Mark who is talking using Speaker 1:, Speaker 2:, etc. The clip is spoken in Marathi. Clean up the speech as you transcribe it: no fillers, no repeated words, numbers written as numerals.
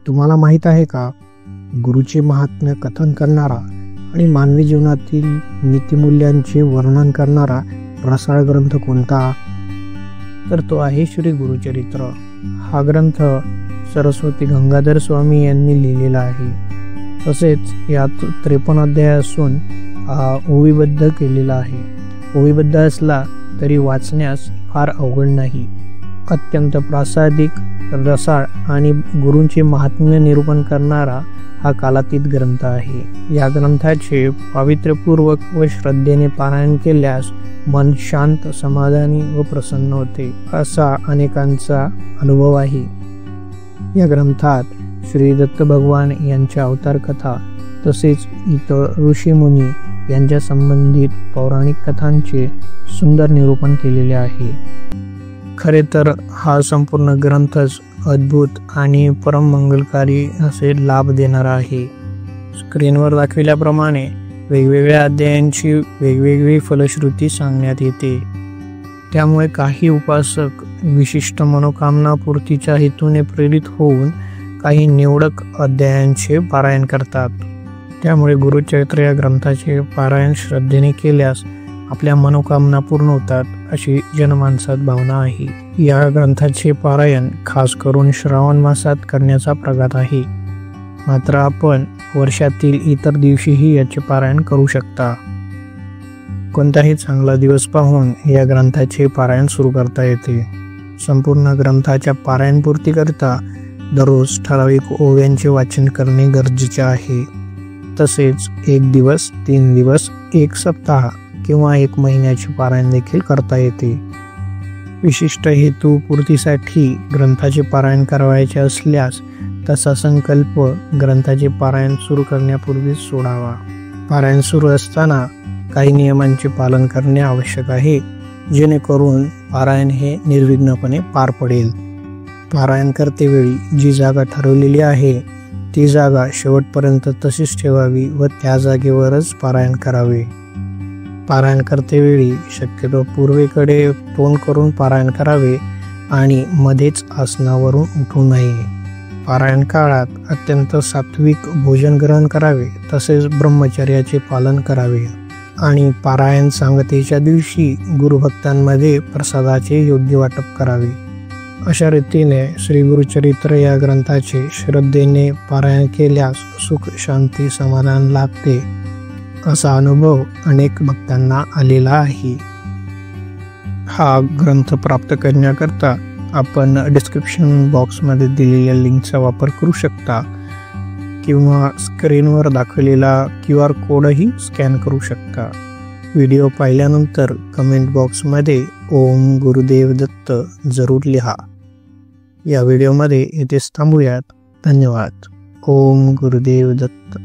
Speaker 1: तुम्हाला माहित आहे का, गुरुचे महात्म्य कथन करणारा आणि मानवी जीवनातील नीतिमूल्यांचे वर्णन करणारा रसाळ ग्रंथ कोणता? तर तो आहे श्री गुरुचरित्र. हा ग्रंथ सरस्वती गंगाधर स्वामी यांनी लिहिलेला आहे. तसेच यात 53 अध्याय असून ओवीबद्ध केलेला आहे. ओवीबद्ध असला तरी वाचण्यास फार अवघड नाही. अत्यंत प्रासादिक, रसाळ आणि गुरूंचे महात्म्य निरूपण करणारा हा कालातीत ग्रंथ आहे. या ग्रंथाचे पावित्र्यपूर्वक व श्रद्धेने पारायण केल्यास मन शांत, समाधानी व प्रसन्न होते, असा अनेकांचा अनुभव आहे. या ग्रंथात श्री दत्त भगवान यांच्या अवतार कथा तसेच इतर ऋषीमुनी यांच्या संबंधित पौराणिक कथांचे सुंदर निरूपण केलेले आहे. खरे तर हा संपूर्ण ग्रंथच अद्भुत आणि परम मंगलकारी असे लाभ देणारा आहे. स्क्रीनवर दाखविल्याप्रमाणे वेगवेगळ्या अध्यायांची वेगवेगळी फलश्रुती सांगण्यात येते. त्यामुळे काही उपासक विशिष्ट मनोकामना पूर्तीच्या हेतूने प्रेरित होऊन काही निवडक अध्यायांचे पारायण करतात. त्यामुळे गुरुचरित्र या ग्रंथाचे पारायण श्रद्धेने केल्यास आपल्या मनोकामना पूर्ण होतात, अशी जनमानसात भावना आहे. या ग्रंथाचे पारायण खास करून श्रावण मासात करण्याचा प्रघात आहे. मात्र आपण वर्षातील इतर दिवशीही याचे पारायण करू शकता. कोणताही चांगला दिवस पाहून या ग्रंथाचे पारायण सुरू करता येते. संपूर्ण ग्रंथाच्या पारायणपूर्ती करता दररोज ठराविक ओव्यांचे वाचन करणे गरजेचे आहे. तसेच 1 दिवस, 3 दिवस, 1 सप्ताह किंवा 1 महिन्याचे पारायण देखील करता येते. विशिष्ट हेतू पूर्तीसाठी ग्रंथाचे पारायण करावयाचे असल्यास तसा संकल्प ग्रंथाचे पारायण सुरू करण्यापूर्वीच सोडावा. पारायण सुरू असताना काही नियमांचे पालन करणे आवश्यक आहे, जेणेकरून पारायण हे निर्विघ्नपणे पार पडेल. पारायण करतेवेळी जी जागा ठरवलेली आहे ती जागा शेवटपर्यंत तशीच ठेवावी व त्या जागेवरच पारायण करावे. पारायण करतेवेळी शक्यतो पूर्वेकडे तोंड करून पारायण करावे आणि मध्येच आसनावरून उठू नये. पारायण काळात अत्यंत सात्विक भोजन ग्रहण करावे, तसेच ब्रह्मचर्याचे पालन करावे आणि पारायण सांगतेच्या दिवशी गुरुभक्तांमध्ये प्रसादाचे योग्य वाटप करावे. अशा रीतीने श्री गुरुचरित्र या ग्रंथाचे श्रद्धेने पारायण केल्यास सुख, शांती, समाधान लाभते, असा अनुभव अनेक भक्तांना आलेला आहे. हा ग्रंथ प्राप्त करण्याकरता आपण डिस्क्रिप्शन बॉक्समध्ये दिलेल्या लिंकचा वापर करू शकता किंवा स्क्रीनवर दाखवलेला QR कोडही स्कॅन करू शकता. व्हिडिओ पाहिल्यानंतर कमेंट बॉक्समध्ये ओम गुरुदेव दत्त जरूर लिहा. या व्हिडिओमध्ये येथेच थांबूयात. धन्यवाद. ओम गुरुदेव दत्त.